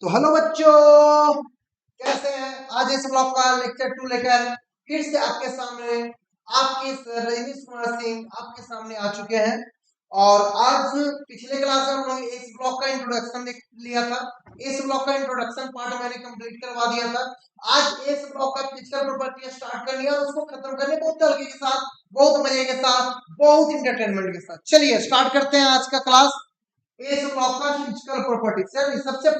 तो हेलो बच्चों, कैसे हैं? आज इस ब्लॉग का लेक्चर 2 लेकर फिर से आपके सामने आपके सर रजनीश कुमार सिंह आपके सामने आ चुके हैं। और आज पिछले क्लास में हम लोग इस ब्लॉग का इंट्रोडक्शन देख लिया था। इस ब्लॉग का इंट्रोडक्शन पार्ट मैंने कंप्लीट करवा दिया था। आज इस ब्लॉग का फिजिकल प्रॉपर्टी स्टार्ट करनी है और उसको खत्म करने बहुत तरीके के साथ, बहुत मजे के साथ, बहुत इंटरटेनमेंट के साथ। चलिए स्टार्ट करते हैं आज का क्लास। इस ब्लॉक का फिजिकल प्रॉपर्टी सर सबसे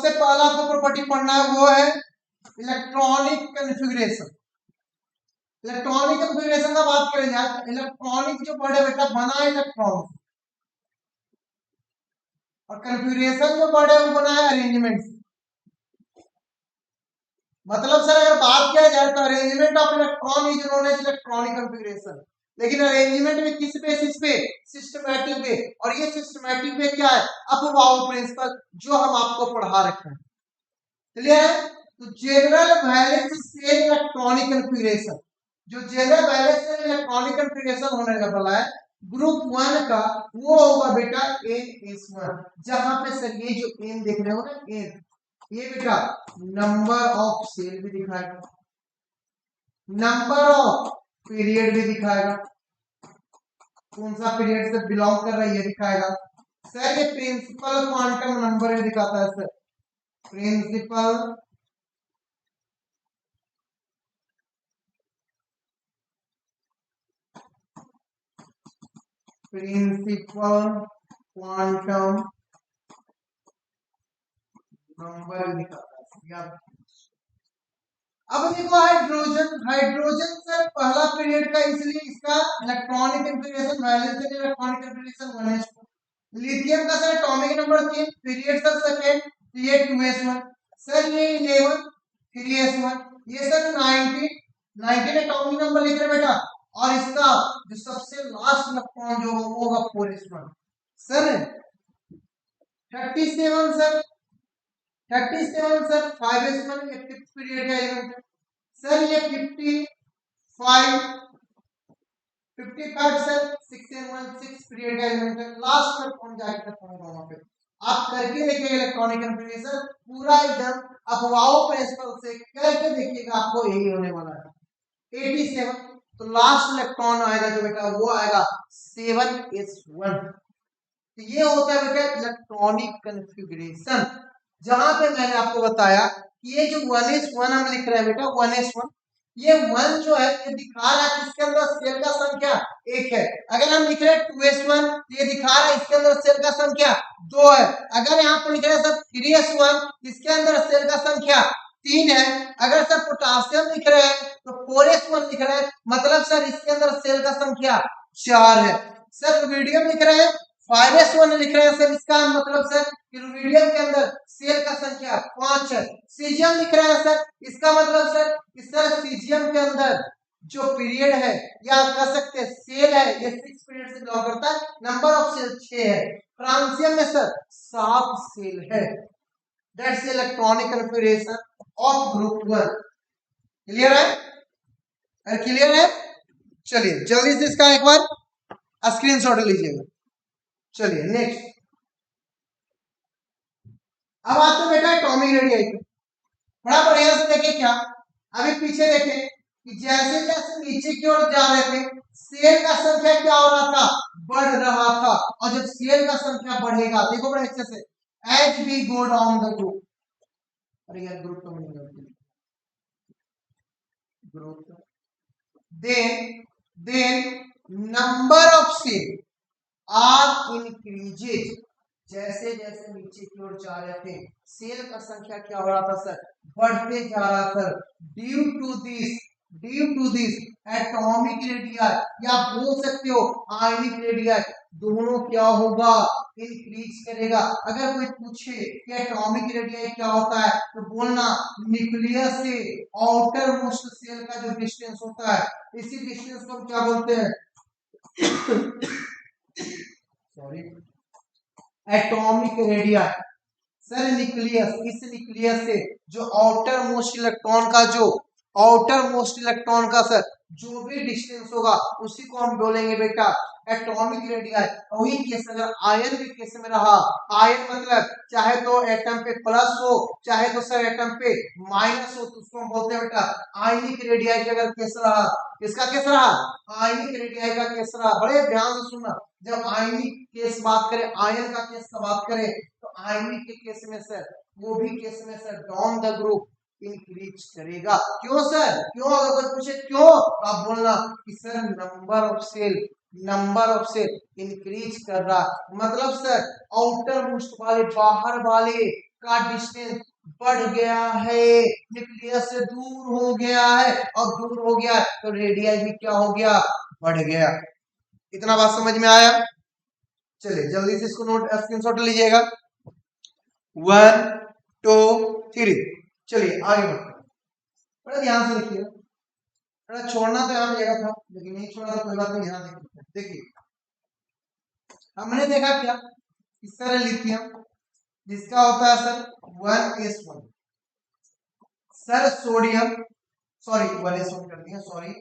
पहला आपको प्रॉपर्टी पढ़ना है वो है इलेक्ट्रॉनिक कन्फिगरेशन। इलेक्ट्रॉनिक कन्फिगरेशन का बात करें जाए तो इलेक्ट्रॉनिक जो वर्ड है बेटा बना है इलेक्ट्रॉन, और कन्फिगरेशन जो वर्ड है वो बना है अरेंजमेंट। मतलब सर अगर बात किया जाए तो arrangement of electron is known as electronic configuration, लेकिन अरेंजमेंट में किस बेसिस पे? Systematic way. और ये सिस्टमैटिक वे क्या है? अफवाउ प्रिंसिपल जो हम आपको पढ़ा रखे हैं। क्लियर है? तो general valence shell electronic configuration, जो general valence shell electronic configuration होने वाला है ग्रुप 1 का, वो होगा बेटा NS1। जहां पे सर ये जो N देख रहे हो ना, N, ये बेटा नंबर ऑफ सेल भी दिखाएगा, नंबर ऑफ पीरियड भी दिखाएगा, कौन सा पीरियड से बिलोंग कर रहा है ये दिखाएगा। सर ये प्रिंसिपल क्वांटम नंबर भी दिखाता है सर, प्रिंसिपल क्वांटम नंबर दिखाता है। अब देखो हाइड्रोजन सर पहला पीरियड का, इसलिए इसका इलेक्ट्रॉनिक कन्फिगरेशन वैलेंस से इलेक्ट्रॉनिक कन्फिगरेशन 1s2। लिथियम का sir atomic number 3, period sir second, ये 2s1। सर ये 11 3s1, ये सर 19 एटॉमिक नंबर लिख रहे बेटा। और इसका जो सबसे लास्ट इलेक्ट्रॉन जो होगा 4s1। Sir 37 sir 37 sir 5s1, ये फिफ्थ पीरियड का एलिमेंट है। सर ये 55 सर 6 पीरियड का एलिमेंट है। लास्ट में कौन जाके पहुंचेगा वहां पे आप करके देखिए इलेक्ट्रॉनिक कन्फिगरेशन पूरा एकदम अफवाहों प्रिंसिपल से करके देखिएगा, आपको यही होने वाला है। 87 तो लास्ट इलेक्ट्रॉन आएगा जो बेटा वो आएगा 7s1। तो ये होता है बेटा इलेक्ट्रॉनिक कन्फिगरेशन, जहां पे मैंने आपको बताया कि ये जो 1s1 हम लिख रहे हैं बेटा 1s1, ये 1 जो है ये दिखा रहा है इसके अंदर सेल का संख्या 1 है। अगर हम लिख रहे हैं 2s1 ये दिखा रहा है इसके अंदर सेल का संख्या 2 है। अगर यहाँ पर लिख रहे हैं सर 3s1 इसके अंदर सेल का संख्या 3 है। अगर सर पोटासियम लिख रहे हैं तो 4s1 लिख रहे हैं, मतलब सर इसके अंदर सेल का संख्या 4 है। सर रुबिडियम लिख रहे हैं 5s1 लिख रहे हैं सर, इसका मतलब सर कि रुबिडियम के अंदर सेल का संख्या 5 है। सीजियम लिख रहे हैं सर, इसका मतलब सर कि सर सीजियम के अंदर जो पीरियड है या आप कह सकते हैं सेल है ये 6 पीरियड से बिलोंग करता है, नंबर ऑफ सेल 6 है। फ्रांसियम में सर 7 सेल है। That's electronic configuration of group 1। Clear है? अरे क्लियर है? चलिए जल्दी से इसका एक बार स्क्रीनशॉट लीजिएगा। चलिए नेक्स्ट, अब आते बेटा एटॉमिक रेडियस पे। बड़ा बढ़िया से देखें क्या, अभी पीछे देखें कि जैसे जैसे नीचे की ओर जा रहे थे सेल का संख्या क्या हो रहा था? बढ़ रहा था। और जब सेल का संख्या बढ़ेगा, देखो बड़े अच्छे से, as we go down the group, अरे यार ग्रुप तो नहीं है, group then number of cell are increases। जैसे जैसे नीचे की ओर जा रहे थे सेल का संख्या क्या हो रहा था सर? बढ़ते जा रहा था। Due to this atomic radius या बोल सकते हो आयनिक रेडियस, दोनों क्या होगा? इंक्रीज करेगा। अगर कोई पूछे कि एटॉमिक रेडियस क्या होता है तो बोलना न्यूक्लियस से आउटर मोस्ट सेल का जो डिस्टेंस होता है, इसी डिस्टेंस को हम क्या बोलते हैं? Sorry, atomic radius. Sir nucleus, इस न्यूक्लियस से जो आउटर मोस्ट इलेक्ट्रॉन का सर जो भी डिस्टेंस होगा उसी को हम बोलेंगे बेटा एटॉमिक रेडियस। वही केस अगर आयन के केस में रहा, आयन मतलब चाहे तो एटम पे प्लस हो चाहे तो सर एटम पे माइनस हो, तो उसको हम बोलते हैं बेटा आयनिक रेडियस। अगर केस रहा, किसका केस रहा? आयनिक रेडियस का केस रहा। बड़े ध्यान से सुनना, जब आयनिक केस बात करें, आयन का केस का बात करें, तो आयनिक के केस में सर, वो भी केस में sir down the group increase करेगा। क्यों सर? क्यों? अगर कोई पूछे क्यों, आप बोलना कि sir number of cell increase कर रहा। मतलब सर आउटर मोस्ट वाले, बाहर वाले का डिस्टेंस बढ़ गया है, न्यूक्लियस से दूर हो गया है, और दूर हो गया तो रेडियस भी क्या हो गया? बढ़ गया। इतना बात समझ में आया? चलिए जल्दी से इसको नोट स्क्रीनशॉट लीजिएगा। 1 2 3। चलिए आगे बढ़ते हैं। बड़ा ध्यान से देखिए, बड़ा छोड़ना तो यहाँ जगह था, लेकिन नहीं छोड़ा तो कोई बात नहीं, ध्यान देखिए। देखिए हमने देखा क्या, इस तरह लिथियम जिसका होता है sir 1s1, sir sodium, sorry 1s1 कर दिया, सॉरी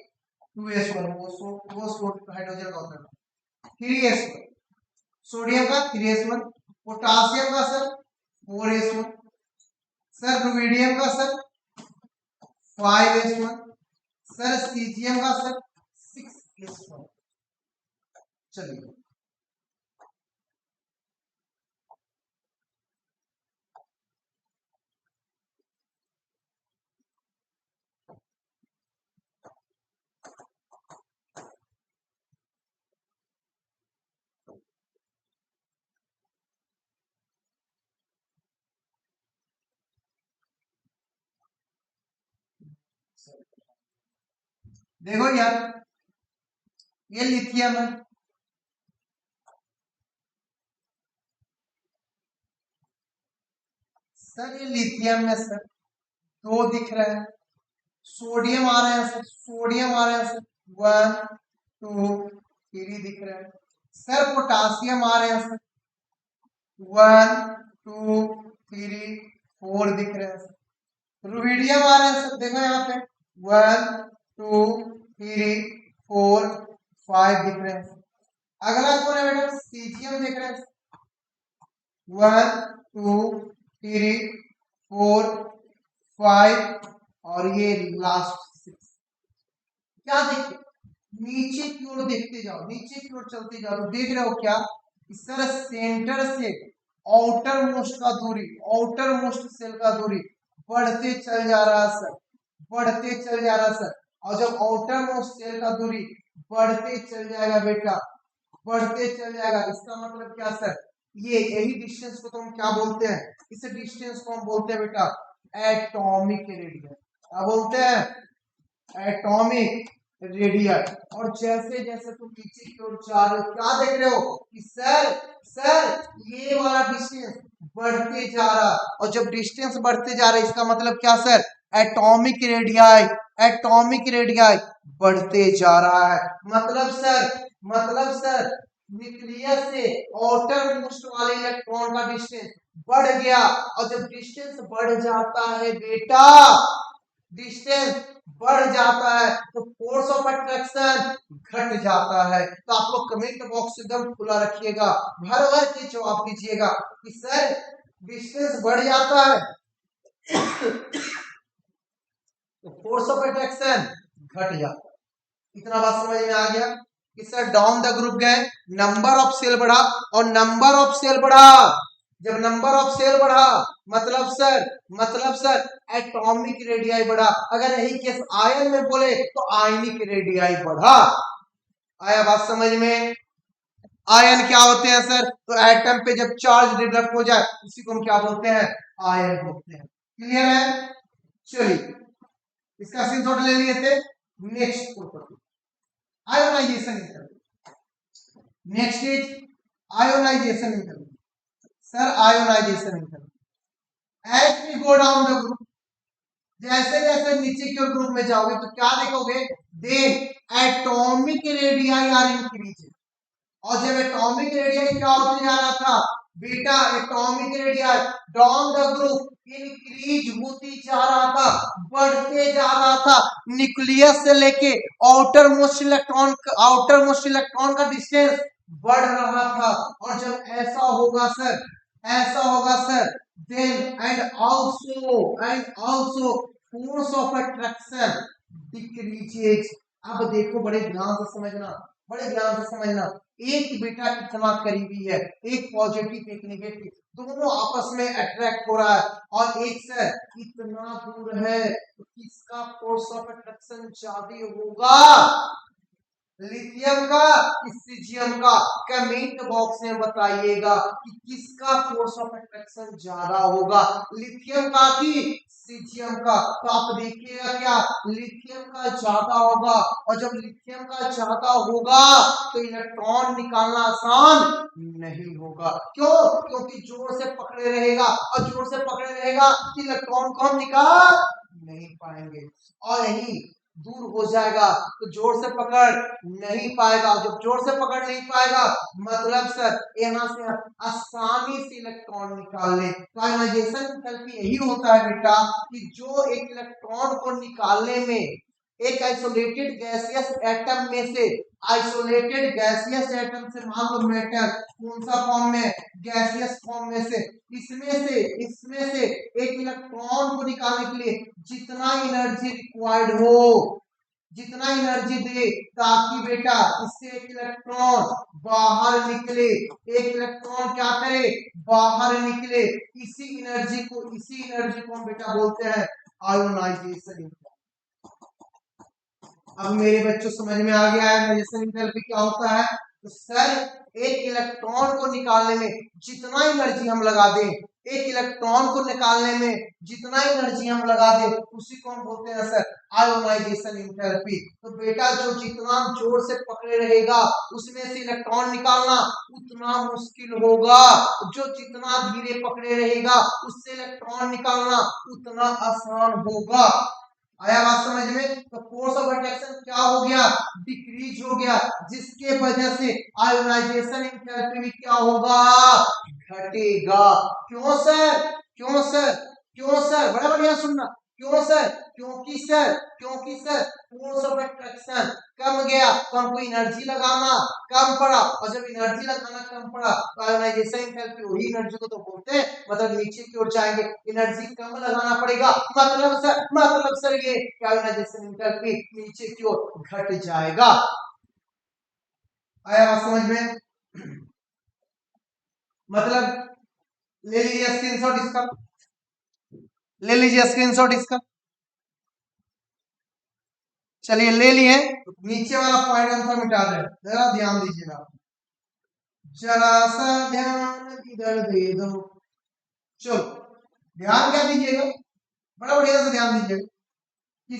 2s1, वो हाइड्रोजन का होता है 3s1, सोडियम का 3s1, पोटासियम का सर 4s1, सर रुबिडियम का सर 5s1, सर सीजियम का सर 6s1। चलिए देखो यार, ये लिथियम है, सर ये लिथियम में सर दो दिख रहे हैं, सोडियम आ रहे हैं सर, सोडियम आ रहे हैं सर 1 2 3 दिख रहे हैं, सर पोटासियम आ रहे हैं सर 1 2 3 4 दिख रहे हैं सर, रुबिडियम आ रहे हैं सर, देखो यहाँ पे 1 2 3 4 5 दिख रहे हैं सर। अगला कौन है बेटा? सीजियम देख रहे हैं, 1 2 3 4 5 और ये लास्ट 6। क्या देखते, नीचे की ओर देखते जाओ, नीचे की ओर चलते जाओ, देख रहे हो क्या? इस तरह सेंटर से आउटर मोस्ट का दूरी, आउटर मोस्ट सेल का दूरी बढ़ते चल जा रहा है सर, बढ़ते चल जा रहा है सर। और जब आउटर मोस्ट सेल का दूरी बढ़ते चल जाएगा बेटा, बढ़ते चल जाएगा, इसका मतलब क्या सर? ये यही डिस्टेंस को तो हम क्या बोलते हैं? इस डिस्टेंस को हम बोलते हैं बेटा एटॉमिक रेडियस। क्या बोलते हैं? Atomic radius. और जैसे जैसे तुम नीचे की ओर जा रहे हो, क्या देख रहे हो कि सर ये वाला डिस्टेंस बढ़ते जा रहा, और जब डिस्टेंस बढ़ते जा रहा है इसका मतलब क्या sir? Atomic radius, atomic radius बढ़ते जा रहा है। मतलब सर न्यूक्लियस से आउटर मोस्ट वाले इलेक्ट्रॉन का डिस्टेंस बढ़ गया, और जब डिस्टेंस बढ़ जाता है बेटा, डिस्टेंस बढ़ जाता है तो फोर्स ऑफ अट्रैक्शन घट जाता है। तो आप लोग कमेंट बॉक्स एकदम खुला रखिएगा, भर भर के जवाब दीजिएगा कि सर डिस्टेंस बढ़ जाता है तो फोर्स ऑफ अट्रैक्शन घट जाता है। इतना बात समझ में आ गया कि सर डाउन द ग्रुप गए, नंबर ऑफ सेल बढ़ा, और नंबर ऑफ सेल बढ़ा, जब नंबर ऑफ सेल बढ़ा मतलब सर एटॉमिक रेडियस बढ़ा। अगर यही केस आयन में बोले तो आयनिक रेडियस बढ़ा। आया बात समझ में? आयन क्या होते हैं सर? तो एटम पे जब चार्ज डेवलप हो जाए उसी को हम क्या बोलते हैं? आयन बोलते हैं। क्लियर है? चलिए इसका स्क्रीनशॉट ले लिए थे। Next property ionization intermediate. Next is ionization intermediate. Sir ionization intermediate, as we go down the group, जैसे जैसे नीचे की ओर ग्रुप में जाओगे तो क्या देखोगे? Then atomic radius are increasing. और जब एटॉमिक रेडियस क्या होते जा रहा था? बीटा atomic radius down the group increase होती जा रहा था, बढ़ते जा रहा था, न्यूक्लियस से लेके आउटर मोस्ट इलेक्ट्रॉन का डिस्टेंस बढ़ रहा था। और जब ऐसा होगा सर, ऐसा होगा sir, then and also force of attraction decreases। अब देखो बड़े ध्यान से समझना, बड़े ध्यान से समझना, एक बेटा इतना करीबी है, एक पॉजिटिव एक नेगेटिव, दोनों आपस में अट्रैक्ट हो रहा है, और एक सर इतना दूर है तो किसका फोर्स ऑफ अट्रैक्शन ज्यादा होगा, लिथियम का कि सीजियम का? कमेंट बॉक्स में बताइएगा कि किसका फोर्स ऑफ अट्रैक्शन ज्यादा होगा, लिथियम का कि सीजियम का? तो आप देखिएगा क्या, लिथियम का ज्यादा होगा, और जब लिथियम का ज्यादा होगा तो इलेक्ट्रॉन निकालना आसान नहीं होगा। क्यों? क्योंकि जोर से पकड़े रहेगा, और जोर से पकड़े रहेगा कि इलेक्ट्रॉन को हम निकाल नहीं पाएंगे, और यही दूर हो जाएगा तो जोर से पकड़ नहीं पाएगा। जब जोर से पकड़ नहीं पाएगा मतलब सर यहाँ से आसानी से इलेक्ट्रॉन निकाल ले। तो आयोनाइजेशन एंथैल्पी यही होता है बेटा कि जो एक इलेक्ट्रॉन को निकालने में एक आइसोलेटेड गैसियस एटम में से, आइसोलेटेड गैसियस एटम से मान लो मेटल, कौन सा फॉर्म में? गैसियस फॉर्म में से, इसमें से एक इलेक्ट्रॉन को निकालने के लिए जितना एनर्जी रिक्वायर्ड हो, जितना एनर्जी दे, ताकि बेटा इससे एक इलेक्ट्रॉन बाहर निकले, एक इलेक्ट्रॉन क्या करे? बाहर निकले। इसी एनर्जी को हम बेटा बोलते हैं आयोनाइजेशन। अब मेरे बच्चों समझ में आ गया है आयोनाइजेशन एंथैल्पी क्या होता है? तो सर एक इलेक्ट्रॉन को निकालने में जितना एनर्जी हम लगा दें, एक इलेक्ट्रॉन को निकालने में जितना एनर्जी हम लगा दें, उसी को हम बोलते हैं सर आयोनाइजेशन एंथैल्पी। तो बेटा जो जितना जोर से पकड़े रहेगा उसमें से इलेक्ट्रॉन निकालना उतना मुश्किल होगा, जो जितना धीरे पकड़े रहेगा उससे इलेक्ट्रॉन निकालना उतना आसान होगा। आया बात समझ में? तो फोर्स ऑफ अट्रैक्शन क्या हो गया? डिक्रीज हो गया, जिसके वजह से आयोनाइजेशन एंथैल्पी भी क्या होगा? घटेगा। क्यों सर? क्यों सर? क्यों सर? बड़ा बढ़िया सुनना, क्यों सर? क्योंकि सर फोर्स ऑफ अट्रैक्शन कम गया तो हमको एनर्जी लगाना कम पड़ा, और जब एनर्जी लगाना कम पड़ा तो आयोनाइजेशन एंथैल्पी, वही एनर्जी को तो बोलते हैं, मतलब नीचे की ओर जाएंगे, एनर्जी कम लगाना पड़ेगा, मतलब सर ये आयोनाइजेशन एंथैल्पी नीचे की ओर घट जाएगा। आया बात समझ में? मतलब ले लीजिए स्क्रीनशॉट इसका, ले लीजिए स्क्रीनशॉट इसका, चलिए ले लिए। नीचे वाला पॉइंट हम सब मिटा दें, जरा ध्यान दीजिएगा, जरा सा ध्यान इधर दे दो। चलो ध्यान क्या दीजिएगा, बड़ा बढ़िया से ध्यान दीजिएगा कि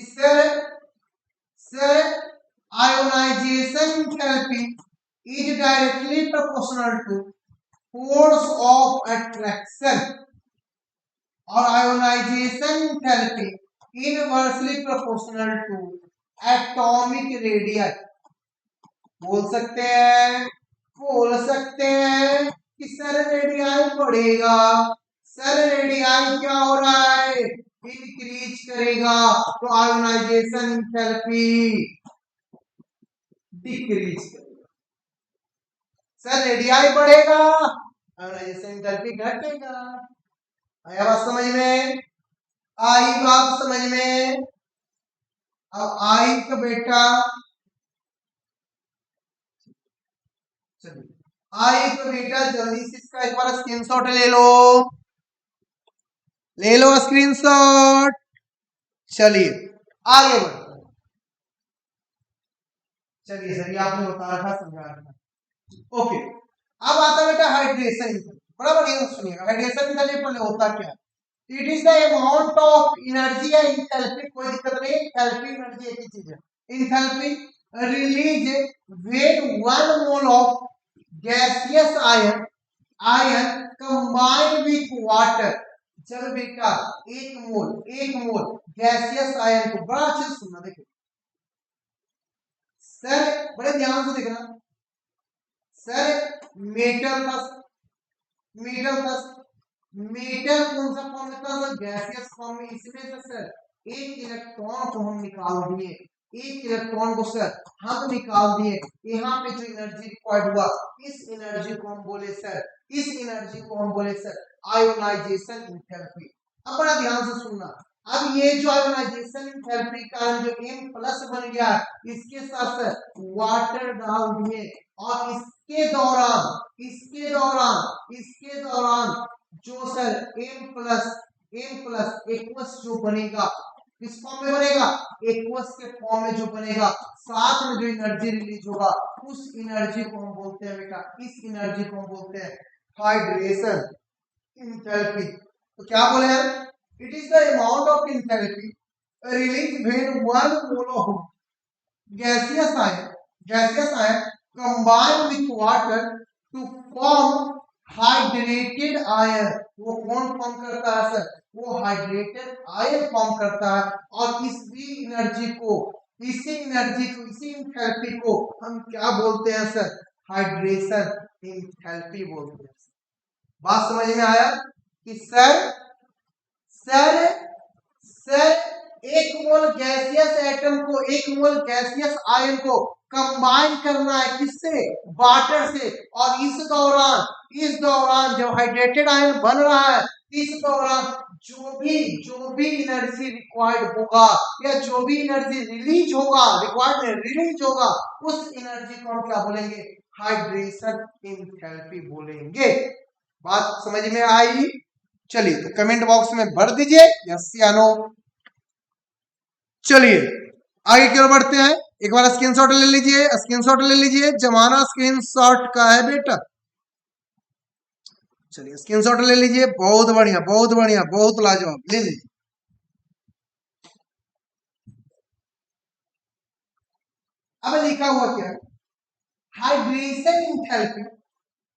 sir ionization enthalpy is directly proportional to force of attraction, और ionization enthalpy inversely proportional to atomic radius. बोल सकते हैं, बोल सकते हैं कि सर रेडियाई बढ़ेगा, सर रेडियाई क्या हो रहा है? इंक्रीज करेगा, तो आयोनाइजेशन एंथैल्पी डिक्रीज करेगा। सर रेडियाई बढ़ेगा, आयोनाइजेशन एंथैल्पी घटेगा। आया बात समझ में? आई बात समझ में? अब आई का बेटा, चलिए आई तो बेटा जल्दी से इसका एक बार स्क्रीनशॉट ले लो, ले लो स्क्रीनशॉट। चलिए आगे बढ़ते हैं। चलिए सर ये आपने बता रखा, समझा रखा, ओके। अब आता है बेटा हाइड्रेशन, बड़ा बढ़िया सुनिएगा, हाइड्रेशन का लिए पहले होता क्या? It is the amount of energy या इंथैल्पी, कोई दिक्कत नहीं, एंथैल्पी एनर्जी एक ही चीज है। Enthalpy release when 1 mole of gaseous ion combine with water. जब बेटा एक मोल गैसियस आयन को, बड़ा अच्छे से सुनना, देखो सर बड़े ध्यान से देखना, सर मेटल का मेटल का मेटल कौन सा फॉर्म में था? गैसियस फॉर्म में। इसमें से सर एक इलेक्ट्रॉन को हम निकाल दिए, एक इलेक्ट्रॉन को सर हम निकाल दिए। यहाँ पे जो एनर्जी रिक्वायर्ड हुआ, इस एनर्जी को हम बोले सर, इस एनर्जी को हम बोले सर आयोनाइजेशन एंथैल्पी। अब बड़ा ध्यान से सुनना, अब ये जो आयोनाइजेशन एंथैल्पी का जो M प्लस बन गया, इसके साथ सर वाटर डाल दिए और इसके दौरान इसके दौरान जो सर M प्लस एक्वस जो बनेगा, किस फॉर्म में बनेगा? एक्वस के फॉर्म में जो बनेगा, साथ में जो एनर्जी रिलीज होगा, उस एनर्जी को हम बोलते हैं बेटा, इस एनर्जी को हम बोलते हैं हाइड्रेशन एंथैल्पी। तो क्या बोले यार? It is the amount of enthalpy release when one mole of gaseous ion combine with water to form hydrated ion. वो कौन फॉर्म करता है सर? वो हाइड्रेटेड आयन फॉर्म करता है। और इसी एनर्जी को इसी एंथैल्पी को हम क्या बोलते हैं सर? हाइड्रेशन एंथैल्पी बोलते हैं। बात समझ में आया कि सर सर सर एक मोल गैसियस एटम को, एक मोल गैसियस आयन को कंबाइन करना है किससे? वाटर से। और इस दौरान जब हाइड्रेटेड आयन बन रहा है, इस दौरान जो भी एनर्जी रिक्वायर्ड होगा या जो भी एनर्जी रिलीज होगा, रिलीज होगा, उस एनर्जी को हम क्या बोलेंगे? हाइड्रेशन एंथैल्पी बोलेंगे। बात समझ में आई? चलिए तो कमेंट बॉक्स में भर दीजिए यस या नो। चलिए आगे की ओर बढ़ते हैं। एक बार स्क्रीनशॉट ले लीजिए, स्क्रीनशॉट ले लीजिए, जमाना स्क्रीनशॉट का है बेटा। चलिए स्क्रीनशॉट ले लीजिए, बहुत बढ़िया बहुत बढ़िया बहुत लाजवाब, ले लीजिए। अब लिखा हुआ क्या है? Hydration enthalpy,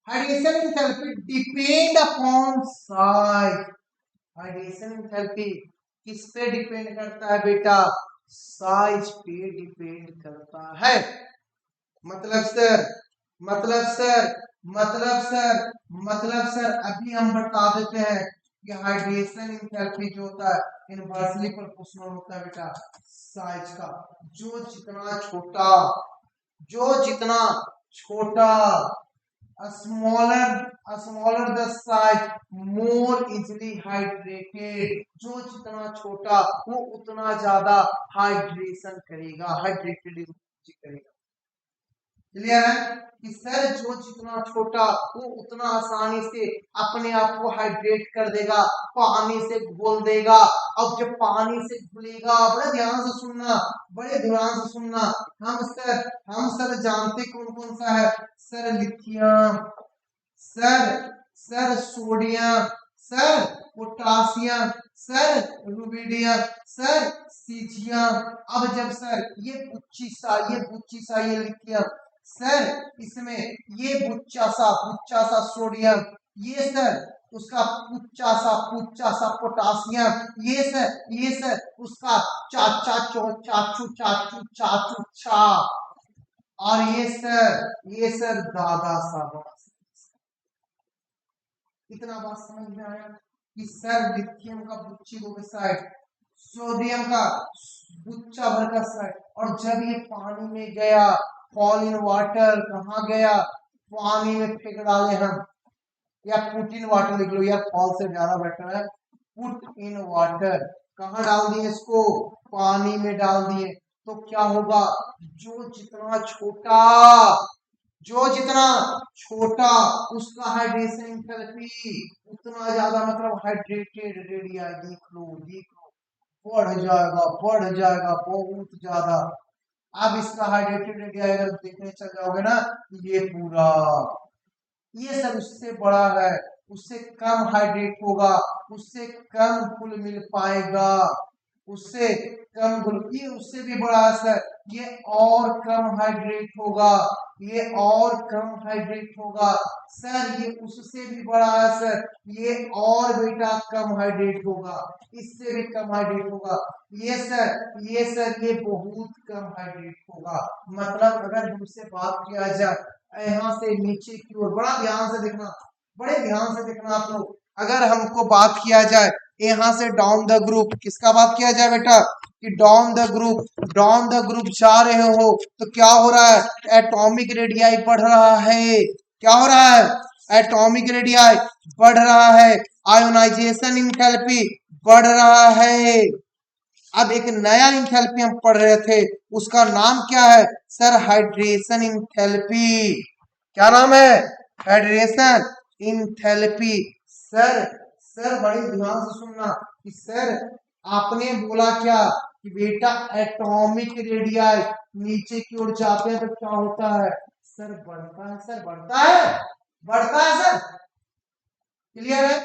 hydration enthalpy depend upon size. Hydration enthalpy किस पे डिपेंड करता है बेटा? साइज पे डिपेंड करता है। मतलब सर अभी हम बता देते हैं कि हाइड्रेशन एंथैल्पी जो होता है इनवर्सली प्रोपोर्शनल होता है बेटा साइज का। जो जितना छोटा smaller the size more easily hydrated। जो जितना छोटा वो उतना ज्यादा हाइड्रेशन करेगा, हाइड्रेटेड करेगा। क्लियर है कि सर जो जितना छोटा वो उतना आसानी से अपने आप को हाइड्रेट कर देगा, पानी से घोल देगा। अब जब पानी से घुलेगा, बड़े ध्यान से सुनना, बड़े ध्यान से सुनना, हम सर जानते कौन कौन सा है? Sir lithium, sir sodium, sir potassium, sir rubidium, sir caesium. अब जब सर ये बुच्ची सा ये लिथियम, सर इसमें ये बुच्चा सा सोडियम, ये सर उसका पुच्चा सा पोटासियम, ये सर उसका चाचू चा, और ये सर दादा सा। इतना बात समझ में आया कि सर लिथियम का बुच्ची को साइड, सोडियम का बुच्चा भर का साइड, और जब ये पानी में गया, फॉल इन वाटर, कहाँ गया? पानी में फेंक डाले हम, या पुट इन वाटर लिख लो, या फॉल से ज्यादा बेटर है, पुट इन वाटर। कहाँ डाल दिए इसको? पानी में डाल दिए। तो क्या होगा? जो जितना छोटा उसका हाइड्रेशन एंथैल्पी उतना ज्यादा, मतलब हाइड्रेटेड रेडिया, देख लो बढ़ जाएगा बहुत ज्यादा। अब इसका हाइड्रेटेड रेडिया अगर देखने चल जाओगे ना, ये पूरा, ये सर उससे बड़ा है, उससे कम हाइड्रेट होगा, उससे कम घुल मिल पाएगा, उससे कम घुल, ये उससे भी बड़ा है सर, ये और कम हाइड्रेट होगा, ये और कम हाइड्रेट होगा सर, ये उससे भी बड़ा है सर, ये और बेटा कम हाइड्रेट होगा, इससे भी कम हाइड्रेट होगा, ये सर ये बहुत कम हाइड्रेट होगा। मतलब अगर हमसे बात किया जाए यहाँ से नीचे की ओर, बड़ा ध्यान से देखना, बड़े ध्यान से देखना आप लोग। अगर हमको बात किया जाए यहाँ से डाउन द ग्रुप, किसका बात किया जाए बेटा कि डाउन द ग्रुप जा रहे हो तो क्या हो रहा है, एटॉमिक रेडियाई बढ़ रहा है। क्या हो रहा है, एटॉमिक रेडियाई बढ़ रहा है, आयोनाइजेशन इंथैल्पी बढ़ रहा है। अब एक नया इंथैल्पी हम पढ़ रहे थे, उसका नाम क्या है सर, हाइड्रेशन इंथैल्पी। क्या नाम है, हाइड्रेशन इंथैल्पी। सर सर बड़े ध्यान से सुनना कि सर आपने बोला क्या कि बेटा एटॉमिक रेडियाई नीचे की ओर जाते हैं तो क्या होता है सर, बढ़ता है सर, बढ़ता है, बढ़ता है सर, क्लियर है।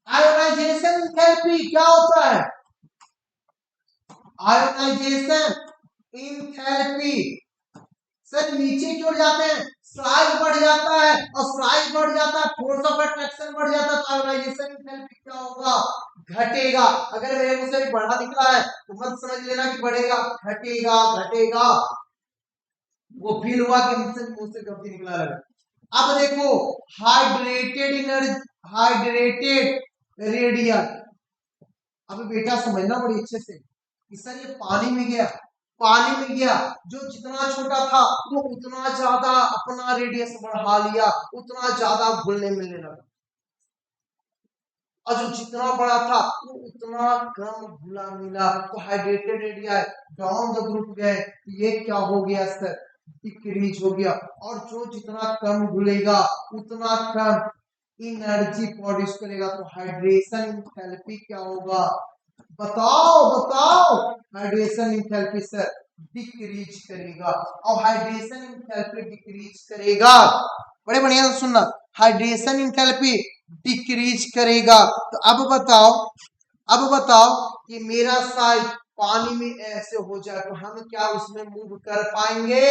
आयोनाइजेशन इंथैल्पी क्या होता है, आयोनाइजेशन इंथैल्पी सर नीचे की ओर जाते हैं, साइज बढ़ जाता है, और साइज बढ़ जाता है फोर्स ऑफ अट्रैक्शन बढ़ जाता है, तो आयोनाइजेशन इंथैल्पी क्या होगा, घटेगा। अगर मेरे मुंह से भी बढ़ा निकला है तो मत समझ लेना कि बढ़ेगा, घटेगा, घटेगा। वो फील हुआ कि मुझसे मुंह से गलती निकला लगा। अब देखो हाइड्रेटेड एनर्जी, हाइड्रेटेड रेडियस। अब बेटा समझना बड़ी अच्छे से कि सर ये पानी में गया, पानी में गया, जो जितना छोटा था वो उतना ज्यादा अपना रेडियस बढ़ा लिया, उतना ज्यादा घुलने मिलने लगा, और जो जितना बड़ा था वो उतना कम घुला मिला। तो hydrated radii down the group गए, ये क्या हो गया सर, डिक्रीज हो गया, और जो जितना कम घुलेगा उतना कम एनर्जी प्रोड्यूस करेगा। तो हाइड्रेशन इंथैल्पी क्या होगा, बताओ बताओ, हाइड्रेशन इंथैल्पी सर डिक्रीज करेगा, और हाइड्रेशन इंथैल्पी डिक्रीज करेगा, बड़े बढ़िया से सुनना, हाइड्रेशन इंथैल्पी डिक्रीज करेगा। तो अब बताओ कि मेरा साइज पानी में ऐसे हो जाए तो हम क्या उसमें मूव कर पाएंगे,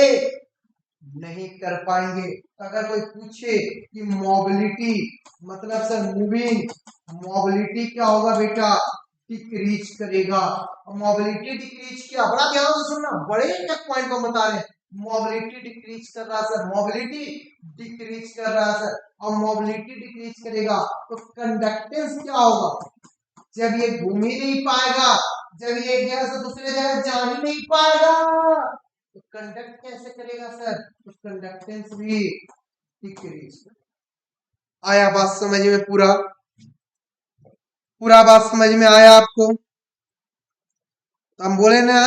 नहीं कर पाएंगे। अगर कोई पूछे कि मोबिलिटी मतलब सर मूविंग, मोबिलिटी क्या होगा बेटा, डिक्रीज करेगा। और मोबिलिटी डिक्रीज किया, बड़ा ध्यान से सुनना, बड़े एक पॉइंट को बता रहे हैं, मोबिलिटी डिक्रीज कर रहा है सर, मोबिलिटी डिक्रीज कर रहा है सर, और मोबिलिटी डिक्रीज करेगा तो कंडक्टेंस क्या होगा, जब ये घूम ही नहीं पाएगा, जब ये एक जगह से दूसरे जगह जा ही नहीं पाएगा तो कंडक्ट कैसे करेगा सर, तो कंडक्टेंस भी डिक्रीज। आया बात समझ में, पूरा पूरा बात समझ में आया आपको। तो हम बोले ना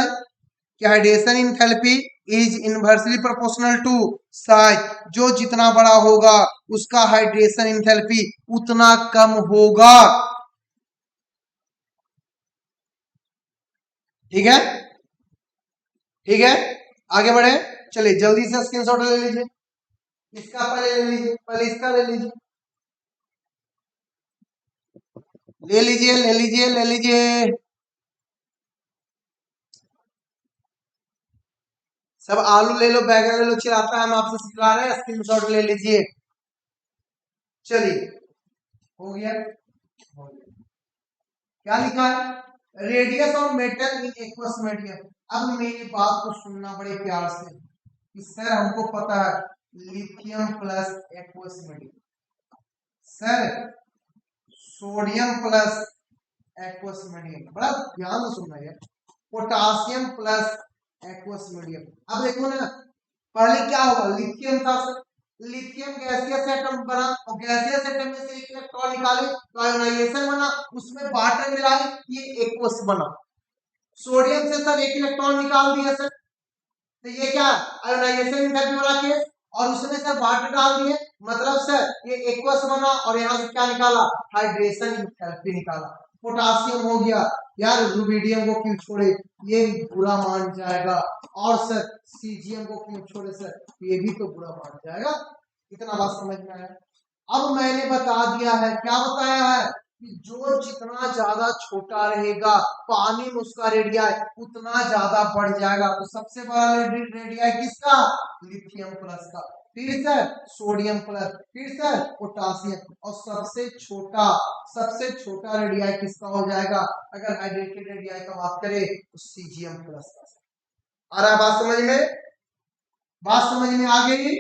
कि hydration enthalpy is inversely proportional to size, जो जितना बड़ा होगा उसका हाइड्रेशन इंथैल्पी उतना कम होगा। ठीक है, ठीक है, आगे बढ़े, चलिए जल्दी से स्क्रीनशॉट ले लीजिए, इसका पहले ले लीजिए, पहले इसका ले लीजिए, ले लीजिए, ले लीजिए, ले लीजिए, सब आलू ले लो, बैगन ले लो, चिराता है, हम आपसे सिखला रहे हैं, स्क्रीनशॉट ले लीजिए। चलिए हो गया, हो गया। क्या लिखा है, radius of metal in aqueous medium. अब मेरी बात को सुनना बड़े प्यार से कि सर हमको पता है lithium plus aqueous medium, sir sodium plus aqueous medium, बड़ा ध्यान से सुनना है, पोटासियम प्लस एक्वस मीडियम। अब देखो ना, पहले क्या होगा, लिथियम था सर, लिथियम गैसियस एटम बना, और गैसियस एटम में से एक इलेक्ट्रॉन निकाले तो आयोनाइजेशन बना, उसमें वाटर मिलाए, ये एक्वस बना। सोडियम से सर एक इलेक्ट्रॉन निकाल दिया सर, तो ये क्या आयोनाइजेशन इंथैल्पी वाला केस, और उसमें सर वाटर डाल दिए, मतलब सर ये एक्वस बना, और यहाँ से क्या निकाला, हाइड्रेशन इंथैल्पी निकाला। पोटासियम हो गया, यार रुबिडियम को क्यों छोड़े, ये बुरा मान जाएगा, और सर सीजियम को क्यों छोड़े सर, ये भी तो बुरा मान जाएगा। इतना बात समझ में आया। अब मैंने बता दिया है, क्या बताया है कि जो जितना ज्यादा छोटा रहेगा पानी में उसका रेडियाई उतना ज्यादा बढ़ जाएगा। तो सबसे बड़ा रेडियाई किसका, लिथियम प्लस का, फिर सर सोडियम प्लस, फिर सर पोटासियम, और सबसे छोटा रेडियाई किसका हो जाएगा, अगर हाइड्रेटेड रेडियाई का बात करें तो सीजियम प्लस का। आ रहा है बात समझ में, बात समझ में आ गई,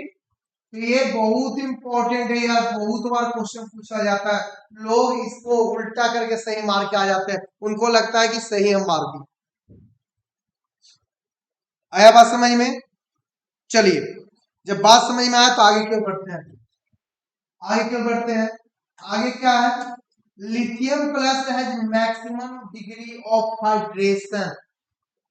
तो ये बहुत इंपॉर्टेंट है यार, बहुत बार क्वेश्चन पूछा जाता है, लोग इसको उल्टा करके सही मार के आ जाते हैं, उनको लगता है कि सही हम मार दिए। आया बात समझ में? चलिए, जब बात समझ में आया तो आगे क्यों बढ़ते हैं, आगे क्यों बढ़ते हैं, आगे क्या है, lithium plus has maximum degree of hydration.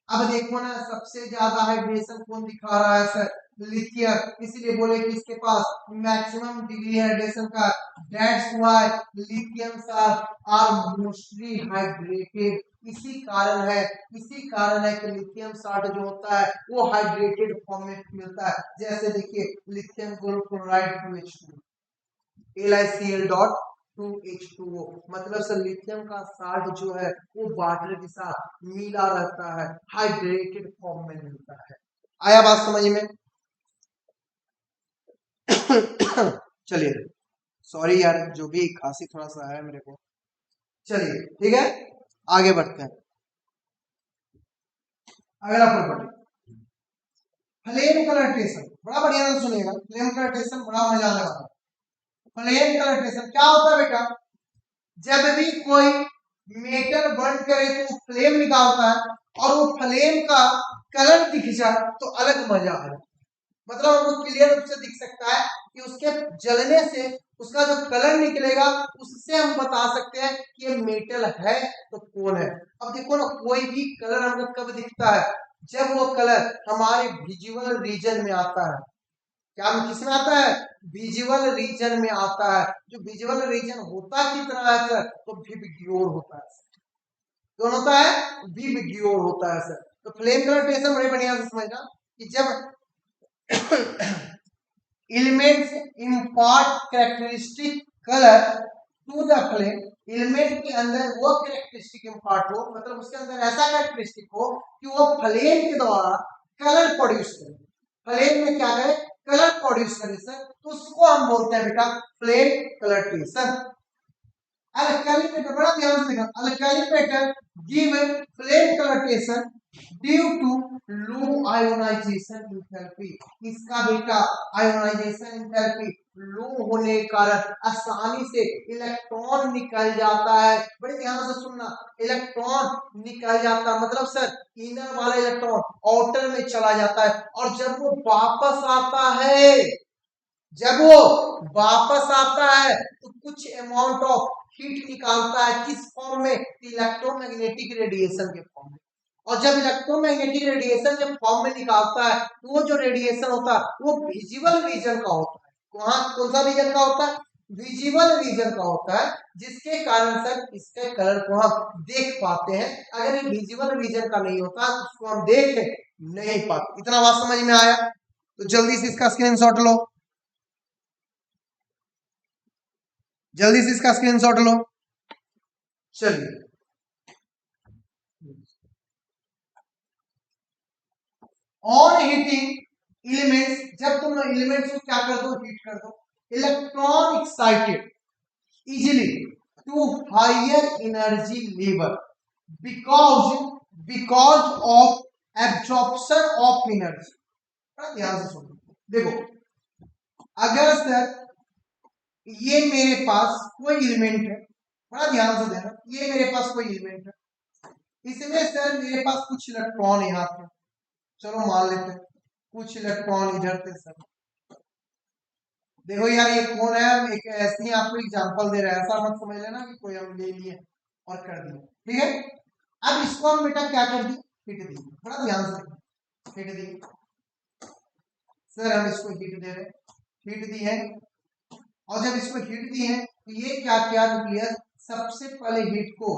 अब देखो ना, सबसे ज्यादा हाइड्रेशन कौन दिखा रहा है सर, लिथियम, इसलिए बोले कि इसके पास मैक्सिमम डिग्री हाइड्रेशन का, that's why lithiums are mostly hydrated. इसी कारण है, इसी कारण है कि लिथियम साल्ट जो होता है वो हाइड्रेटेड फॉर्म में मिलता है। जैसे देखिए lithium chloride 2H2, LiCl dot 2H2O, मतलब सर लिथियम का साल्ट जो है वो वाटर के साथ मिला रहता है, हाइड्रेटेड फॉर्म में मिलता है। आया बात समझ में? चलिए, सॉरी यार, जो भी खांसी थोड़ा सा है मेरे को। चलिए ठीक है, आगे बढ़ते हैं। अगला प्रॉपर्टी, फ्लेम कलर टेशन, बड़ा बढ़िया से सुनिएगा, फ्लेम कलर टेशन बड़ा मजा आने वाला है। फ्लेम कलर टेशन क्या होता है बेटा, जब भी कोई मेटल बर्न करे तो फ्लेम निकालता है और वो फ्लेम का कलर दिख जाए तो अलग मजा है, मतलब हमको क्लियर रूप से दिख सकता है कि उसके जलने से उसका जो कलर निकलेगा उससे हम बता सकते हैं कि ये मेटल है तो कौन है। अब देखो ना, कोई भी कलर हमको कब दिखता है, जब वो कलर हमारे विजुअल रीजन में आता है। क्या किस में आता है, विजुअल रीजन में आता है। जो विजुअल रीजन होता कितना है सर, तो विबग्योर होता है। कौन होता है, विबग्योर होता है सर। तो फ्लेम कलर टेशन बड़े बढ़िया से समझना कि जब elements impart characteristic color to the flame, element के अंदर वो कैरेक्टरिस्टिक इम्पार्ट हो, मतलब उसके अंदर ऐसा कैरेक्टरिस्टिक हो कि वो फ्लेम के द्वारा कलर प्रोड्यूस करे, फ्लेम में क्या करे, कलर प्रोड्यूस करे सर, तो उसको हम बोलते हैं बेटा flame colour station. Alkali metal, बड़ा ध्यान से देखना, alkali metal give flame coloration due to low ionization enthalpy। इसका बेटा आयोनाइजेशन एंथैल्पी लो होने के कारण आसानी से इलेक्ट्रॉन निकल जाता है। बड़े ध्यान से सुनना, इलेक्ट्रॉन निकल जाता मतलब सर इनर वाला इलेक्ट्रॉन आउटर में चला जाता है, और जब वो वापस आता है, जब वो वापस आता है तो कुछ अमाउंट ऑफ हीट निकालता है, किस फॉर्म में, इलेक्ट्रोमैग्नेटिक रेडिएशन के फॉर्म में। और जब इलेक्ट्रोमैग्नेटिक रेडिएशन के फॉर्म में निकालता है तो वो जो रेडिएशन होता है वो विजिबल रीजन का होता है। वहां कौन सा रीजन का होता है, विजिबल रीजन का होता है, जिसके कारण सर इसके कलर को हम देख पाते हैं। अगर ये विजिबल रीजन का नहीं होता तो उसको हम देख नहीं पाते। इतना बात समझ में आया? तो जल्दी से इसका स्क्रीनशॉट लो, जल्दी से इसका स्क्रीनशॉट लो। चलिए, ऑन हीटिंग एलिमेंट्स, जब तुम एलिमेंट्स को क्या कर दो, हीट कर दो, electron excited easily to higher energy level because of absorption of energy. ध्यान से सुनो, देखो अगर सर ये मेरे पास कोई एलिमेंट है, बड़ा ध्यान से देना, ये मेरे पास कोई एलिमेंट है, इसमें सर मेरे पास कुछ इलेक्ट्रॉन यहाँ पे, चलो मान लेते हैं कुछ इलेक्ट्रॉन इधर थे सर। देखो यार ये कौन है, एक ऐसी आपको एग्जांपल दे रहा है, ऐसा मत समझ लेना कि कोई हम ले लिए और कर दिए, ठीक है। अब इसको हम बेटा क्या कर दिए, हिट दिए, बड़ा ध्यान से हिट दिए सर, हम इसको हिट दे रहे, हिट दी है, और जब इसको हिट दी है तो ये क्या किया, न्यूक्लियस सबसे पहले हिट को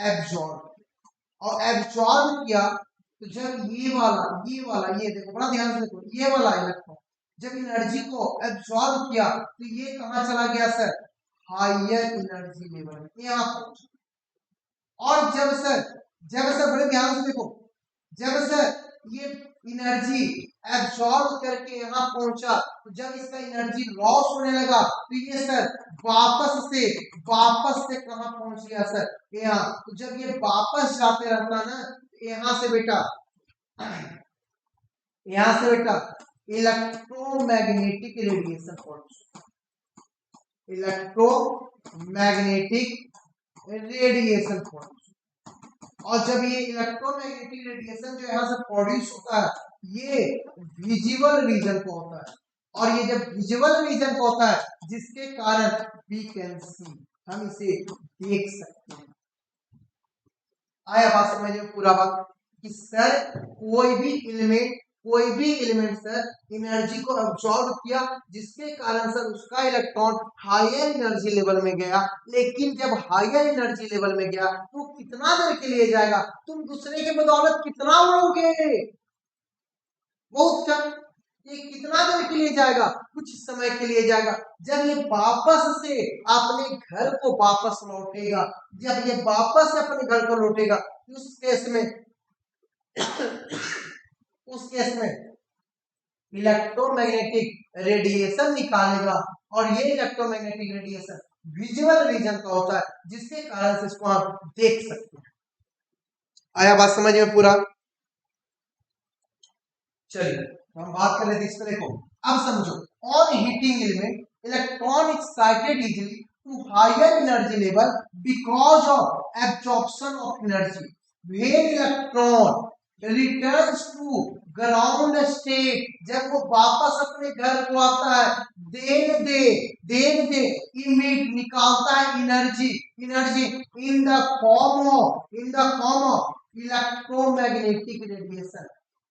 एब्जॉर्ब, और एब्जॉर्ब किया तो जब ये देखो बड़ा ध्यान से देखो, ये वाला इलेक्ट्रॉन जब एनर्जी को एब्जॉर्ब किया तो ये कहां चला गया सर, हायर एनर्जी लेवल यहां पहुंचा। और जब सर बड़े ध्यान से देखो, जब सर ये एनर्जी एब्जॉर्ब करके यहाँ पहुंचा तो जब इसका एनर्जी लॉस होने लगा तो ये सर वापस से कहां पहुंच गया सर, यहाँ। तो जब ये वापस जाते रहता ना, यहाँ से बेटा electromagnetic radiation produce, electromagnetic radiation produce. और जब ये इलेक्ट्रोमैग्नेटिक रेडिएशन जो यहाँ से प्रोड्यूस होता है ये विजिबल रीजन को होता है, और ये जब विजिबल रीजन को होता है जिसके कारण वी कैन सी, हम इसे देख सकते हैं। आया बात समझ में पूरा बात कि सर कोई भी एलिमेंट सर एनर्जी को अब्सॉर्ब किया जिसके कारण सर उसका इलेक्ट्रॉन हायर एनर्जी लेवल में गया, लेकिन जब हायर एनर्जी लेवल में गया तो कितना देर के लिए जाएगा, तुम दूसरे के बदौलत कितना उड़ोगे, बहुत कम, ये कितना देर के लिए जाएगा, कुछ समय के लिए जाएगा। जब ये वापस से अपने घर को वापस लौटेगा, जब ये वापस से अपने घर को लौटेगा उस केस में इलेक्ट्रोमैग्नेटिक रेडिएशन निकालेगा, और ये इलेक्ट्रोमैग्नेटिक रेडिएशन विजुअल रीजन का होता है जिसके कारण से इसको आप देख सकते हैं। आया बात समझ में पूरा? चलिए हम बात कर रहे थे इसको, देखो अब समझो, on heating element electron excited easily to higher energy level because of absorption of energy, when electron returns to ground state, जब वो वापस अपने घर को आता है, देन दे इमिट निकालता है energy in the form of electromagnetic radiation.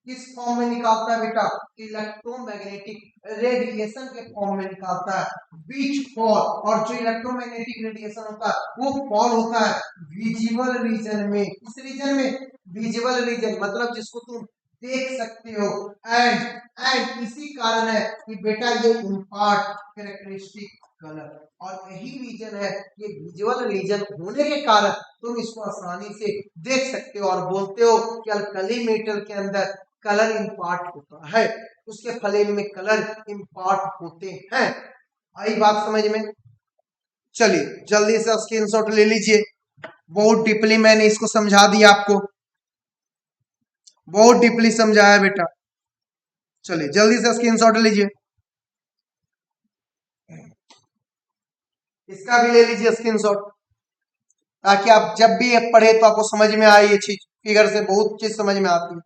किस फॉर्म में निकालता है बेटा? इलेक्ट्रोमैग्नेटिक रेडिएशन के फॉर्म में निकालता है, बीच फॉल, और जो इलेक्ट्रोमैग्नेटिक रेडिएशन होता है वो फॉल होता है विजिबल रीजन में। इस रीजन में विजिबल रीजन मतलब जिसको तुम देख सकते हो, एंड इसी कारण है कि बेटा ये इम्पार्ट कैरेक्टरिस्टिक कलर, और यही रीजन है ये विजुअल रीजन होने के कारण तुम इसको आसानी से देख सकते हो और बोलते हो कि अल्कली मेटल के अंदर कलर इम्पार्ट होता है, उसके फ्लेम में कलर इम्पार्ट होते हैं। आई बात समझ में? चलिए जल्दी से स्क्रीनशॉट ले लीजिए, बहुत डीपली मैंने इसको समझा दिया आपको, बहुत डीपली समझाया बेटा। चलिए जल्दी से स्क्रीनशॉट लीजिए, इसका भी ले लीजिए स्क्रीनशॉट, ताकि आप जब भी पढ़े तो आपको समझ में आए, ये चीज फिगर से बहुत चीज समझ में आती है।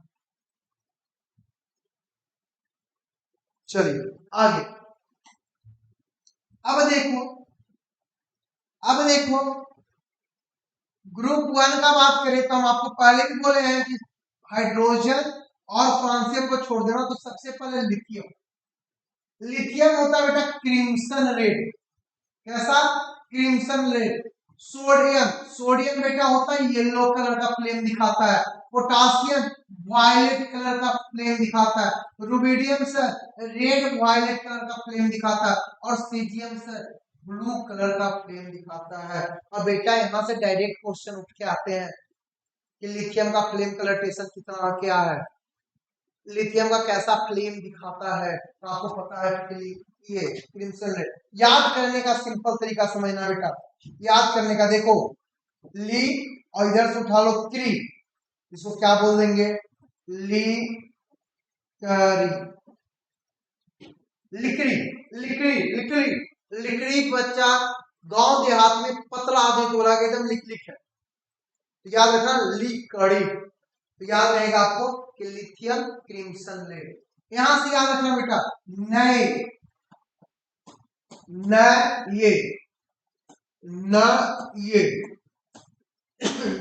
चलिए आगे, अब देखो ग्रुप 1 का बात करें तो हम आपको पहले भी बोले हैं कि हाइड्रोजन और फ्रांसियम को छोड़ देना, तो सबसे पहले लिथियम होता है बेटा क्रिम्सन रेड, कैसा? Crimson red. सोडियम बेटा होता है येलो कलर का फ्लेम दिखाता है, पोटासियम वायलेट कलर का फ्लेम दिखाता है, rubidium sir red violet colour का फ्लेम दिखाता है, और सीजियम सर ब्लू कलर का फ्लेम दिखाता है। और बेटा यहाँ से डायरेक्ट क्वेश्चन उठ के आते हैं कि लिथियम का फ्लेम कलरटेशन कितना क्या है, लिथियम का कैसा फ्लेम दिखाता है, तो आपको पता है कि ये क्रिम्सन रेड। याद करने का सिंपल तरीका समझना बेटा, याद करने का, देखो ली और इधर से उठा लो क्री, इसको क्या बोल देंगे? ली करी, लिकड़ी लिकड़ी लिकड़ी लिकड़ी बच्चा गांव देहात में पतला आदमी को बोला एकदम लिक लिक है, तो याद रखना लिकड़ी, तो याद रहेगा आपको कि लिथियम क्रिम्सन रेड। यहां से याद रखना बेटा नए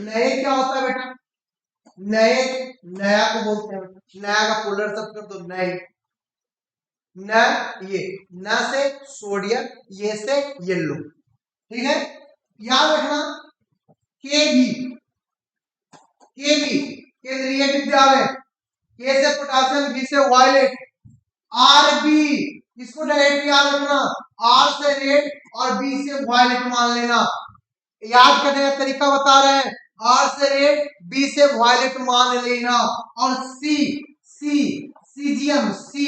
नए क्या होता है बेटा? नया को बोलते हैं, नया का पोलर शब्द कर दो नए, न से सोडियम, ये से येलो, ठीक है। याद रखना केंद्रीय विद्यालय, के से पोटासियम, बी से वायलेट, आर बी, इसको डायरेक्ट याद रखना, आर से रेड और बी से वायलेट मान लेना। याद करने का तरीका बता रहे हैं, आर से रेड बी से वायलेट मान लेना, और सीजियम सी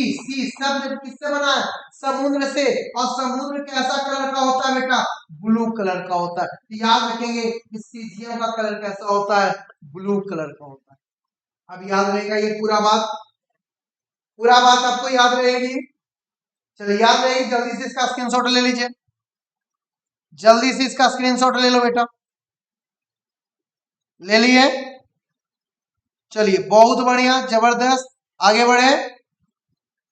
शब्द किससे बना है? समुद्र से, और समुद्र कैसा कलर का होता है बेटा? ब्लू कलर का होता है। तो याद रखेंगे कि सीजियम का कलर कैसा होता है? ब्लू कलर का होता है। अब याद रहेगा ये पूरा बात। पूरा बात आपको याद रहेगी? चलिए याद रहेगी, जल्दी से इसका स्क्रीनशॉट ले लीजिए, जल्दी से इसका स्क्रीनशॉट ले लो बेटा, ले लिए? चलिए बहुत बढ़िया, जबरदस्त, आगे बढ़े,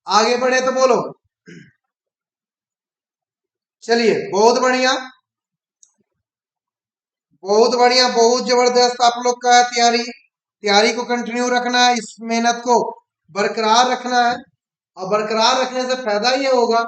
आगे बढ़े तो बोलो। चलिए बहुत बढ़िया, बहुत बढ़िया, बहुत जबरदस्त आप लोग का है तैयारी, तैयारी को कंटिन्यू रखना है, इस मेहनत को बरकरार रखना है। और बरकरार रखने से फायदा ये होगा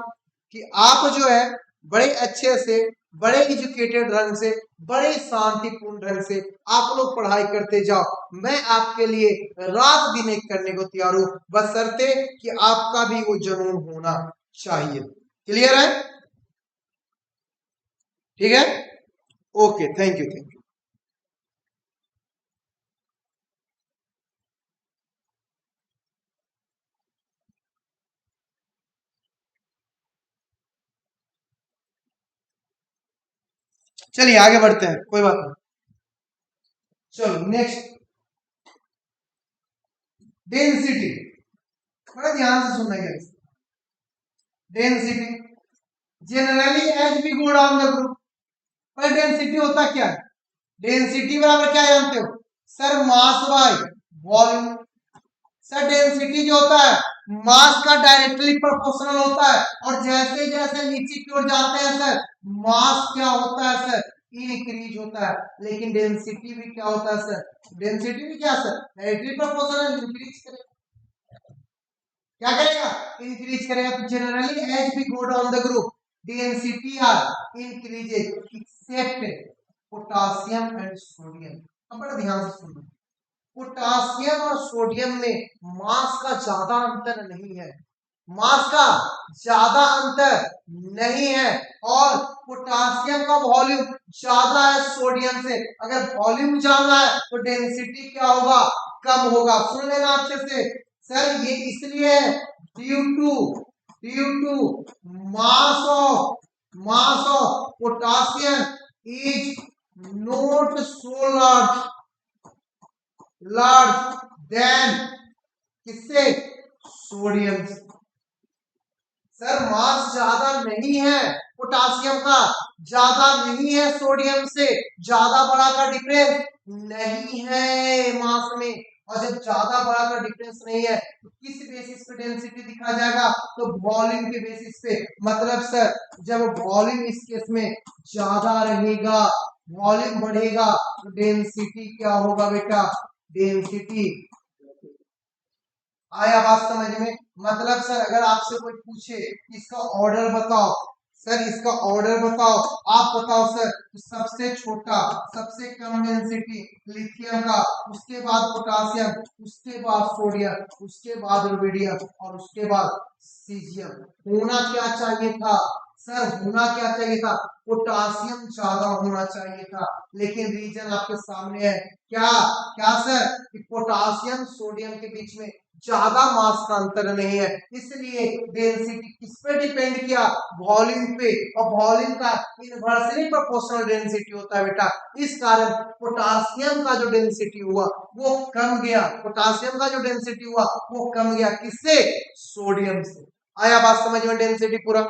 कि आप जो है बड़े अच्छे से, बड़े एजुकेटेड ढंग से, बड़े शांतिपूर्ण ढंग से आप लोग पढ़ाई करते जाओ। मैं आपके लिए रात दिन एक करने को तैयार हूं, बशर्ते कि आपका भी वो जुनून होना चाहिए। क्लियर है? ठीक है, okay, thank you, thank you. चलिए आगे बढ़ते हैं, कोई बात नहीं। चलो नेक्स्ट, डेंसिटी, बड़ा ध्यान से सुनना है। Density generally as we go down the group, पर डेंसिटी होता क्या है? डेंसिटी बराबर क्या जानते हो sir? Mass by volume. Sir density जो होता है मास का डायरेक्टली प्रोपोर्शनल होता है, और जैसे जैसे नीचे की ओर जाते हैं सर, मास क्या होता है सर? इंक्रीज होता है। लेकिन डेंसिटी भी क्या होता है सर? डेंसिटी भी क्या सर? डायरेक्टली प्रोपोर्शनल, इंक्रीज करेगा। क्या करेगा? इंक्रीज करेगा। तो generally as we go down the group, density are increases except potassium and sodium. अब बड़ा ध्यान से सुनना, पोटासियम और सोडियम में मास का ज्यादा अंतर नहीं है, मास का ज्यादा अंतर नहीं है, और पोटासियम का वॉल्यूम ज्यादा है सोडियम से। अगर वॉल्यूम ज्यादा है तो डेंसिटी क्या होगा? कम होगा। सुन लेना अच्छे से सर, ये इसलिए है due to mass of potassium is not so large than किससे? सोडियम से। सर मास ज्यादा नहीं है पोटासियम का, ज्यादा नहीं है सोडियम से, ज्यादा बड़ा का डिफरेंस नहीं है मास में। और जब ज्यादा बड़ा का डिफरेंस नहीं है तो किस बेसिस पे डेंसिटी दिखा जाएगा? तो वॉल्यूम के बेसिस पे। मतलब सर जब वॉल्यूम इस केस में ज्यादा रहेगा, वॉल्यूम बढ़ेगा, तो डेंसिटी क्या होगा बेटा? डेंसिटी। आया बात समझ में? मतलब सर अगर आपसे कोई पूछे इसका ऑर्डर बताओ, सर इसका ऑर्डर बताओ, आप बताओ सर, तो सबसे छोटा, सबसे कम डेंसिटी लिथियम का, उसके बाद पोटासियम, उसके बाद सोडियम, उसके बाद रुबिडियम, और उसके बाद सीजियम। होना क्या चाहिए था सर? होना क्या चाहिए था? पोटासियम ज्यादा होना चाहिए था। लेकिन रीजन आपके सामने है, क्या क्या सर? कि पोटासियम सोडियम के बीच में ज्यादा मास का अंतर नहीं है, इसलिए डेंसिटी किस पे डिपेंड किया? वॉल्यूम पे। और वॉल्यूम का इनवर्सली प्रोपोर्शनल डेंसिटी होता है बेटा। इस कारण पोटासियम का जो डेंसिटी हुआ वो कम गया, पोटासियम का जो डेंसिटी हुआ वो कम गया, किससे? सोडियम से। आया बात समझ में? डेंसिटी पूरा,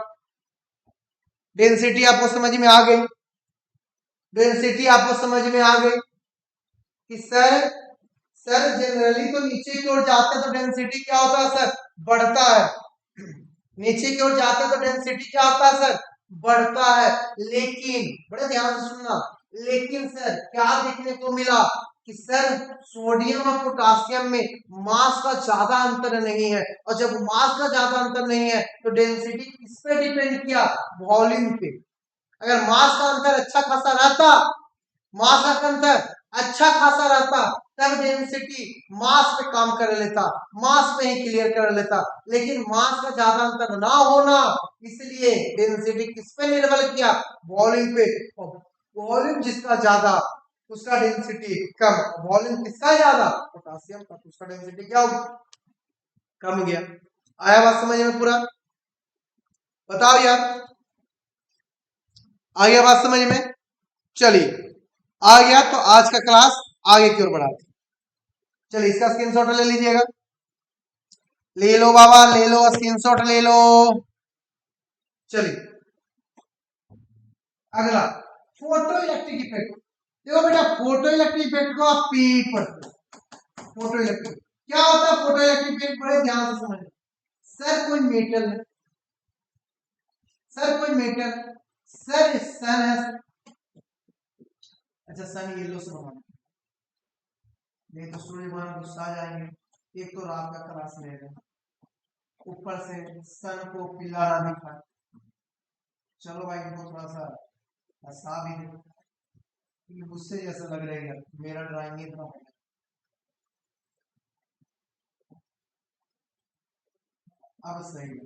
डेंसिटी आपको समझ में आ गई? डेंसिटी आपको समझ में आ गई कि सर जनरली तो नीचे की ओर जाते तो डेंसिटी क्या होता है सर? बढ़ता है। नीचे की ओर जाते तो डेंसिटी क्या होता है सर? बढ़ता है। लेकिन बड़े ध्यान से सुनना, लेकिन सर क्या देखने को मिला कि सर सोडियम और पोटासियम में मास का ज्यादा अंतर नहीं है। और जब मास का ज्यादा अंतर नहीं है तो डेंसिटी किस पे डिपेंड किया? वॉल्यूम पे। अगर मास का अंतर अच्छा खासा रहता, मास का अंतर अच्छा खासा रहता, तब डेंसिटी मास पे काम कर लेता, मास पे ही क्लियर कर लेता। लेकिन मास का ज्यादा अंतर ना होना, इसलिए डेंसिटी किस पे निर्भर किया? वॉल्यूम पे। वॉल्यूम जिसका ज्यादा उसका डेंसिटी कम, वॉल्यूम किसका ज्यादा? पोटासियम का, उसका डेंसिटी क्या होगी? कम गया। आया बात समझ में पूरा? बताओ यार, आ गया बात समझ में? चलिए आ गया तो आज का क्लास आगे की ओर बढ़ाते। चलिए इसका स्क्रीनशॉट ले लीजिएगा। ले लो बाबा, ले लो, स्क्रीनशॉट ले लो। चलिए अगला फोटो इलेक्ट्रिक इफेक्ट। देखो बेटा, फोटो इलेक्ट्रिक इफेक्ट को आप पी पढ़ते हो। फोटो इलेक्ट्रिक क्या होता है? फोटो इलेक्ट्रिक इफेक्ट बड़े ध्यान से समझना। सर कोई मेटल है, सर कोई मेटल, सर सन है। अच्छा सन येलो से बनाना, नहीं तो सूर्य भगवान गुस्सा आ जाएंगे। एक तो रात का क्लास रहेगा, ऊपर से सन को पीला ना दिखा। चलो भाई इनको थोड़ा सा हंसा भी दे, गुस्से जैसा लग रहा है मेरा ड्राइंग इतना। अब सही है।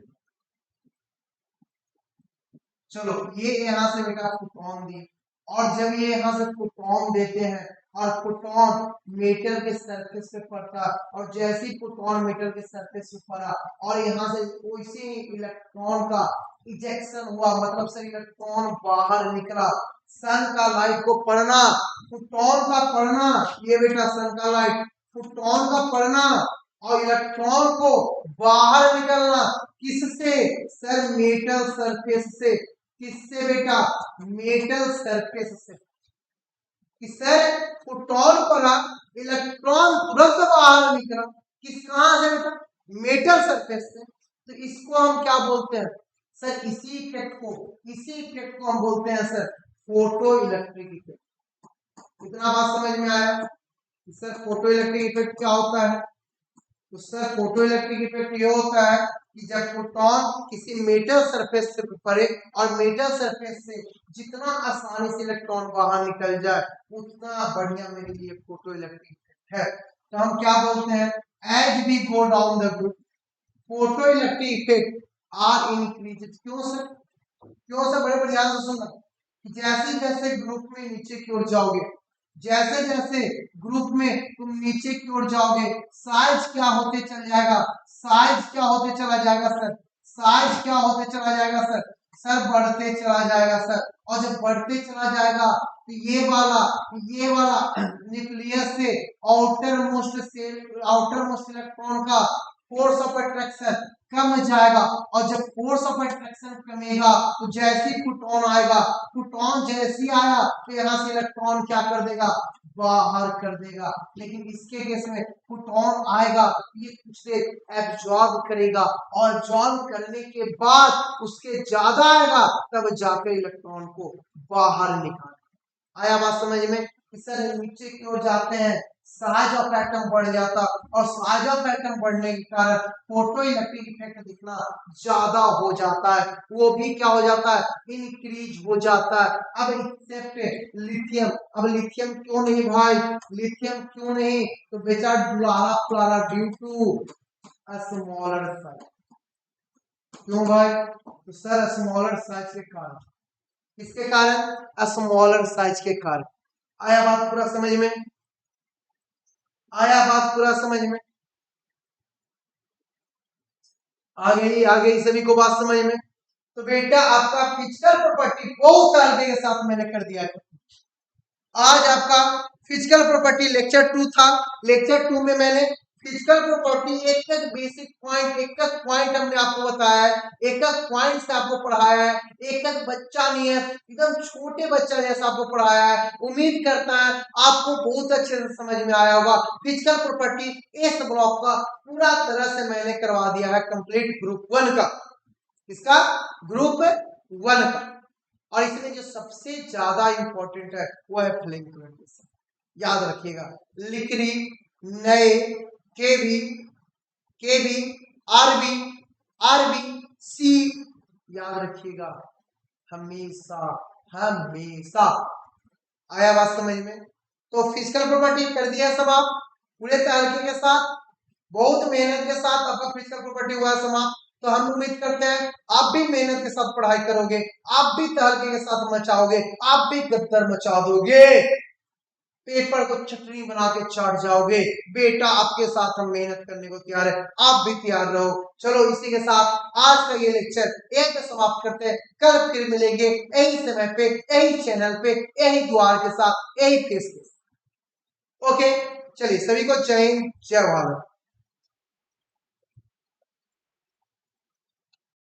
चलो ये यहाँ से बेटा फोटोन दी, और जब ये यहाँ से फोटोन देते हैं और फोटोन मेटल के सरफेस पे पड़ता, और जैसे ही फोटोन मेटल के सरफेस पे पड़ा और यहाँ से वैसे इलेक्ट्रॉन का इजेक्शन हुआ, मतलब से इलेक्ट्रॉन बाहर निकला। सन का लाइट को पढ़ना, फोटोन का पढ़ना, ये बेटा सन का लाइट, फोटोन का पढ़ना और इलेक्ट्रॉन को बाहर निकलना। किससे? सर मेटल सरफेस से। किससे बेटा? मेटल सरफेस से। किससे? फोटोन पड़ा, इलेक्ट्रॉन तुरंत बाहर निकला। किस कहां से बेटा? मेटल सरफेस से। तो इसको हम क्या बोलते हैं सर? इसी इफेक्ट को हम बोलते हैं सर फोटो इलेक्ट्रिक इफेक्ट। इतना बात समझ में आया? सर फोटो इलेक्ट्रिक इफेक्ट क्या होता है? तो सर फोटो इलेक्ट्रिक इफेक्ट ये होता है कि जब फोटोन किसी मेटल सरफेस से पड़े और मेटल सरफेस से जितना आसानी से इलेक्ट्रॉन बाहर निकल जाए उतना बढ़िया मेरे लिए फोटो इलेक्ट्रिक इफेक्ट है। तो हम क्या बोलते हैं? As we go down the group photo electric effect are increase. क्यों सर? क्यों सर? बड़े ध्यान से सुनना। जैसे जैसे ग्रुप में नीचे की ओर जाओगे, जैसे जैसे ग्रुप में तुम नीचे की ओर जाओगे, साइज क्या होते चल जाएगा? साइज क्या होते चला जाएगा सर? साइज क्या होते चला जाएगा सर? सर बढ़ते चला जाएगा सर। और जब बढ़ते चला जाएगा तो ये वाला न्यूक्लियस से आउटर मोस्ट इलेक्ट्रॉन का फोर्स ऑफ अट्रैक्शन कम जाएगा। और जब फोर्स ऑफ अट्रैक्शन कमेगा तो जैसे ही फोटोन आएगा, फोटोन जैसे ही आया तो यहाँ से इलेक्ट्रॉन क्या कर देगा? बाहर कर देगा। लेकिन इसके केस में फोटोन आएगा, ये उसे एब्जॉर्ब करेगा और एब्जॉर्ब करने के बाद उसके ज्यादा आएगा, तब जाकर इलेक्ट्रॉन को बाहर निकाल। आया बात समझ में? सर नीचे की ओर जाते हैं, साइज ऑफ एटम बढ़ जाता, और साइज ऑफ एटम बढ़ने के कारण फोटो इलेक्ट्रिक इफेक्ट दिखना ज्यादा हो जाता है। वो भी क्या हो जाता है? इंक्रीज हो जाता है। अब एक्सेप्ट लिथियम, अब लिथियम क्यों नहीं भाई? लिथियम क्यों नहीं? तो बेचा दुलारा ड्यू टू स्मॉलर साइज। क्यों भाई? तो सर स्मॉलर साइज के कारण। किसके कारण? स्मॉलर साइज के कारण। आया बात पूरा समझ में? आया बात पूरा समझ में? आ गई सभी को बात समझ में? तो बेटा आपका फिजिकल प्रॉपर्टी बहुत सारे के साथ मैंने कर दिया है। आज आपका फिजिकल प्रॉपर्टी लेक्चर 2 था। लेक्चर 2 में मैंने फिजिकल प्रॉपर्टी एक एक बेसिक पॉइंट, एक एक पॉइंट हमने आपको बताया है, एक एक पॉइंट से आपको पढ़ाया है। एक एक बच्चा नहीं है, एकदम छोटे बच्चा जैसा आपको पढ़ाया है। उम्मीद करता है आपको बहुत अच्छे से समझ में आया होगा। फिजिकल प्रॉपर्टी इस ब्लॉक का पूरा तरह से मैंने करवा दिया है कंप्लीट ग्रुप 1 का। इसका ग्रुप 1 का। और इसमें जो सबसे ज्यादा इंपॉर्टेंट है वो है फ्लेम क्लोरिनेशन। याद रखिएगा, लिक्री, नए, केवी, केवी, आरबी, आरबी, सी, याद रखिएगा हमेशा हमेशा। आया बात समझ में? तो फिजिकल प्रॉपर्टी कर दिया सब आप पूरे तरीके के साथ, बहुत मेहनत के साथ आपका फिजिकल प्रॉपर्टी हुआ समाप्त। तो हम उम्मीद करते हैं आप भी मेहनत के साथ पढ़ाई करोगे, आप भी तहलके के साथ मचाओगे, आप भी गद्दर मचा दोगे, पेपर को चटनी बना के चाट जाओगे। बेटा आपके साथ हम मेहनत करने को तैयार है, आप भी तैयार रहो। चलो इसी के साथ आज का ये लेक्चर एक समाप्त करते हैं। कल फिर मिलेंगे यही समय पे, यही चैनल पे, यही द्वार के साथ, यही फेस पे। ओके चलिए, सभी को जय हिंद, जय भारत।